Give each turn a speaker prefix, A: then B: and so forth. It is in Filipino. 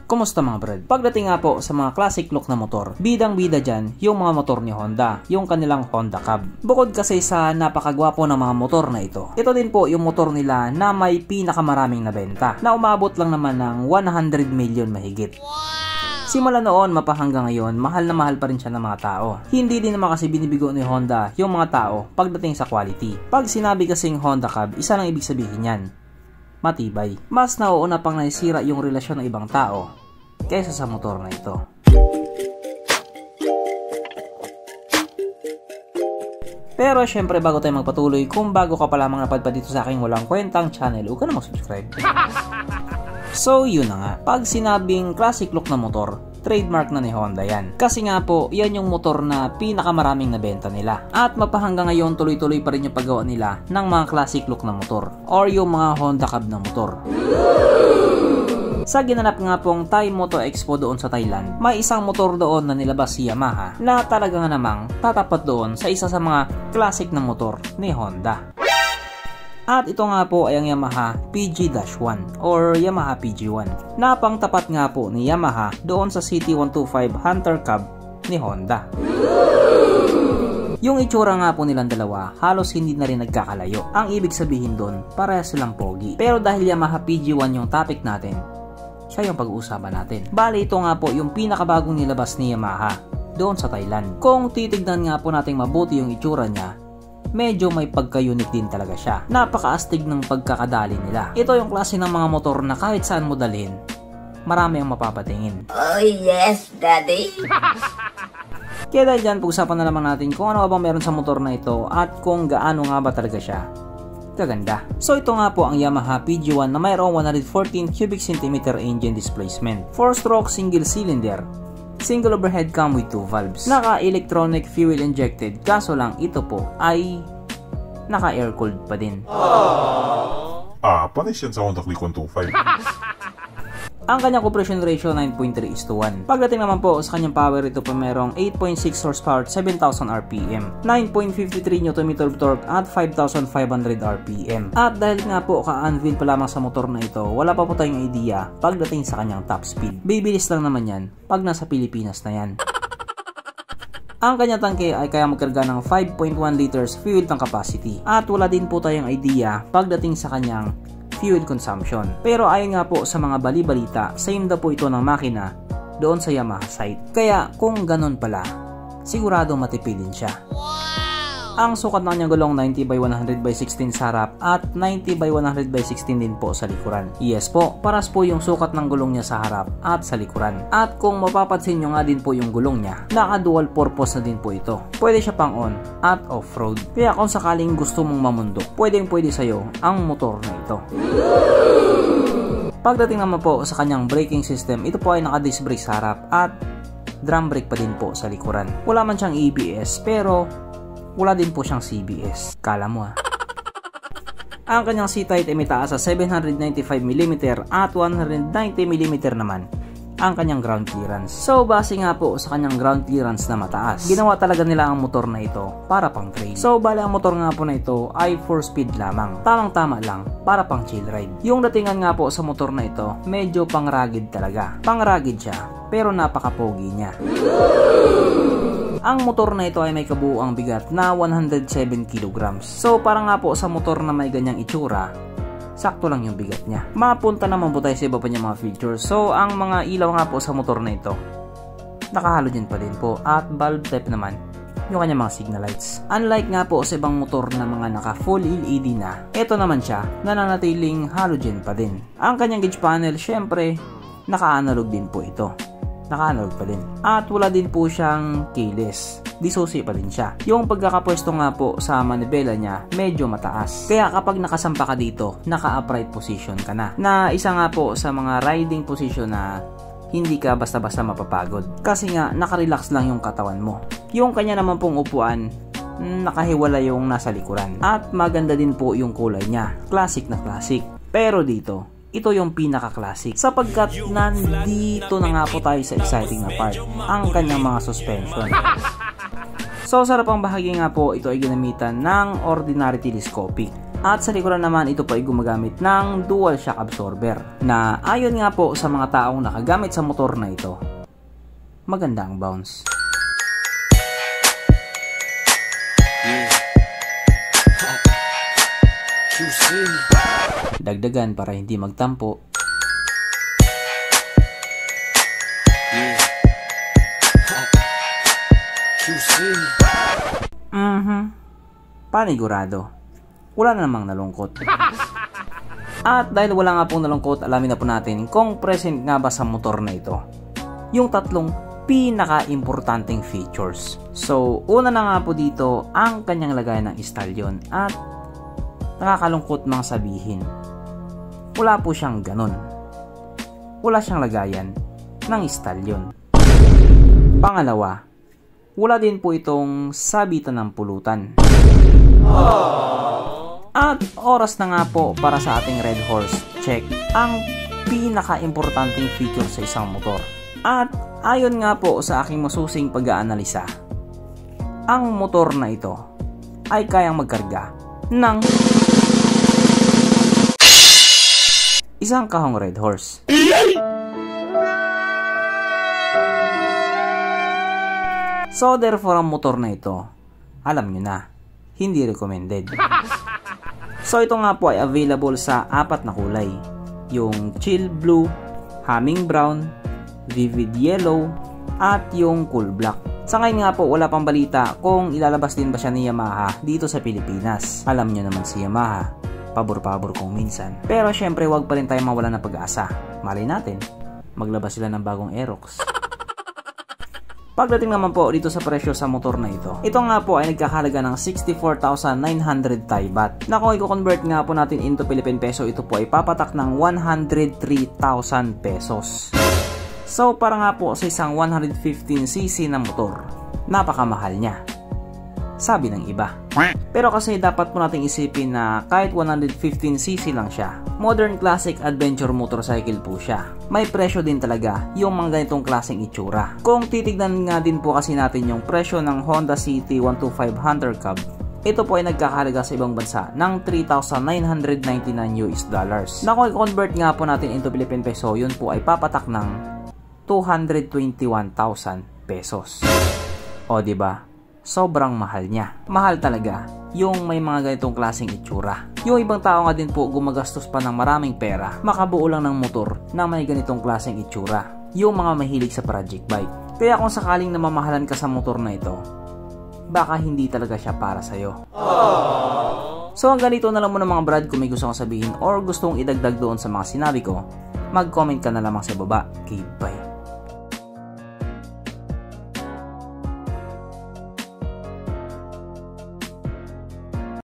A: Kumusta mga brad? Pagdating nga po sa mga classic look na motor, bidang-bida dyan yung mga motor ni Honda, yung kanilang Honda Cab. Bukod kasi sa napakagwapo ng mga motor na ito din po yung motor nila na may pinakamaraming nabenta, na umabot lang naman ng 100 million mahigit. Simula noon mapahanggang ngayon, mahal na mahal pa rin siya ng mga tao. Hindi din naman kasi binibigo ni Honda yung mga tao pagdating sa quality. Pag sinabi kasing Honda Cab, isa lang ibig sabihin yan: matibay. Mas nauuna pang nasira yung relasyon ng ibang tao kaysa sa motor na ito. Pero syempre, bago tayo magpatuloy, kung bago ka pa lamang napadpad dito sa aking walang kwentang channel, huwag ka na mag-subscribe. So yun na nga, pag sinabing classic look na motor, trademark na ni Honda yan. Kasi nga po, yan yung motor na pinakamaraming nabenta nila. At mapahanggang ngayon, tuloy-tuloy pa rin yung paggawa nila ng mga classic look na motor, or yung mga Honda Cab na motor. Sa ginanap nga pong Thai Motor Expo doon sa Thailand, may isang motor doon na nilabas si Yamaha na talaga nga namang tatapat doon sa isa sa mga classic na motor ni Honda. At ito nga po ay ang Yamaha PG-1 or Yamaha PG-1 na pangtapat nga po ni Yamaha doon sa CT125 Hunter Cab ni Honda. Yung itsura nga po nilang dalawa, halos hindi na rin nagkakalayo. Ang ibig sabihin doon, parehas silang pogi. Pero dahil Yamaha PG-1 yung topic natin, siya yung pag-uusapan natin. Bali, ito nga po yung pinakabagong nilabas ni Yamaha doon sa Thailand. Kung titignan nga po natin mabuti yung itsura niya, medyo may pagka-unique din talaga siya. Napakaastig ng pagkakadali nila. Ito yung klase ng mga motor na kahit saan mo dalhin, marami ang mapapatingin. Oh yes, daddy! Kaya dahil dyan, pag-usapan na naman natin kung ano ba meron sa motor na ito at kung gaano nga ba talaga siya kaganda. So ito nga po ang Yamaha PG-1 na mayroong 114 cubic centimeter engine displacement, 4-stroke single cylinder, single overhead cam with 2 valves, naka-electronic fuel injected, kaso lang ito po ay naka-air cooled pa din.
B: Panis yan sa Honda Click 125.
A: Ang kanyang compression ratio 9.3:1. Pagdating naman po sa kanyang power, ito po merong 8.6 horsepower at 7,000 RPM, 9.53 Nm torque at 5,500 RPM. At dahil nga po ka-unveil pa lamang sa motor na ito, wala pa po tayong idea pagdating sa kanyang top speed. Bibilis lang naman yan pag nasa Pilipinas na yan. Ang kanyang tangke ay kaya magkarga ng 5.1 liters fuel tank capacity. At wala din po tayong idea pagdating sa kanyang fuel consumption. Pero ayon nga po sa mga bali-balita, same daw po ito ng makina doon sa Yamaha site. Kaya kung ganun pala, sigurado matipid din siya. Ang sukat ng kanyang gulong 90/100/16 sa harap at 90/100/16 din po sa likuran. Yes po, paras po yung sukat ng gulong niya sa harap at sa likuran. At kung mapapansin nyo nga din po yung gulong niya, naka-dual purpose na din po ito. Pwede siya pang on at off-road. Kaya kung sakaling gusto mong mamundok, pwede sa'yo ang motor na ito. Pagdating naman po sa kanyang braking system, ito po ay naka-disc brake sa harap at drum brake pa din po sa likuran. Wala man siyang ABS pero wala din po siyang CBS. Kala mo Ang kanyang seat height ay may taas sa 795mm at 190mm naman ang kanyang ground clearance. So base nga po sa kanyang ground clearance na mataas, ginawa talaga nila ang motor na ito para pang trail. So bale ang motor nga po na ito ay 4-speed lamang. Tamang-tama lang para pang chill ride. Yung datingan nga po sa motor na ito, medyo pang rugged talaga. Pang rugged siya, pero napaka-pogi niya. Ang motor na ito ay may kabuuang bigat na 107 kg. So para nga po sa motor na may ganyang itsura, sakto lang yung bigat niya. Mapunta naman po tayo sa iba pa niyang mga features. So ang mga ilaw nga po sa motor na ito, naka-halogen pa din po. At bulb type naman yung kanyang mga signal lights. Unlike nga po sa ibang motor na mga naka full LED na, ito naman siya nananatiling halogen pa din. Ang kanyang gauge panel, syempre naka-analog din po ito. Naka-analog pa din. At wala din po siyang keyless. Disusi pa din siya. Yung pagkakapwesto nga po sa manibela niya, medyo mataas. Kaya kapag nakasampa ka dito, naka-upright position ka na. Na isa nga po sa mga riding position na hindi ka basta-basta mapapagod. Kasi nga, nakarelax lang yung katawan mo. Yung kanya naman pong upuan, nakahiwala yung nasa likuran. At maganda din po yung kulay niya. Classic na classic. Pero dito, ito yung pinaka-classic sapagkat nandito na nga po tayo sa exciting na part, ang kanyang mga suspension. So sa harapang bahagi nga po, ito ay ginamitan ng ordinary telescopic. At sa likuran naman, ito po ay gumagamit ng dual shock absorber na ayon nga po sa mga taong nakagamit sa motor na ito, maganda ang bounce. Dagdagan para hindi magtampo. Panigurado. Wala na namang nalungkot. At dahil wala nga pong nalungkot, alamin na po natin kung present nga ba sa motor na ito yung tatlong pinaka-importanting features. So, una na nga po dito ang kanyang lagayan ng stallion. At nakakalungkot mang sabihin, wala po siyang ganun. Wala siyang lagayan ng stallion. Pangalawa, wala din po itong sabitan ng pulutan. At oras na nga po para sa ating Red Horse check ang pinaka-importanting feature sa isang motor. At ayon nga po sa aking masusing pag-aanalisa, ang motor na ito ay kayang magkarga ng isang kahong Red Horse. So therefore ang motor na ito, alam nyo na, hindi recommended. So ito nga po ay available sa 4 na kulay. Yung chill blue, humming brown, vivid yellow, at yung cool black. Sa ngayon nga po wala pang balita kung ilalabas din ba siya ni Yamaha dito sa Pilipinas. Alam nyo naman si Yamaha, pabor-pabor kung minsan. Pero syempre wag pa rin tayo mawala ng pag-asa. Malay natin, maglabas sila ng bagong Aerox. Pagdating naman po dito sa presyo sa motor na ito, ito nga po ay nagkakahalaga ng 64,900 Thai baht. Na kung i-convert nga po natin into Philippine peso, ito po ay papatak ng 103,000 pesos. So para nga po sa isang 115cc na motor, napakamahal niya, sabi ng iba. Pero kasi dapat po nating isipin na kahit 115cc lang siya, modern classic adventure motorcycle po siya. May presyo din talaga yung mga ganitong klaseng itsura. Kung titignan nga din po kasi natin yung presyo ng Honda City 125 Hunter Cub, ito po ay nagkakahalaga sa ibang bansa ng $3,999 US. Na kung i-convert nga po natin into Philippine peso, yun po ay papatak ng 221,000 pesos. O diba? Sobrang mahal niya. Mahal talaga yung may mga ganitong klaseng itsura. Yung ibang tao nga din po gumagastos pa ng maraming pera, makabuo lang ng motor na may ganitong klaseng itsura. Yung mga mahilig sa project bike. Kaya kung sakaling namamahalan ka sa motor na ito, baka hindi talaga siya para sa'yo. So hanggang dito na lang muna mga brad. Kung may gusto kong sabihin or gustong idagdag doon sa mga sinabi ko, mag-comment ka na lamang sa baba. Okay, bye.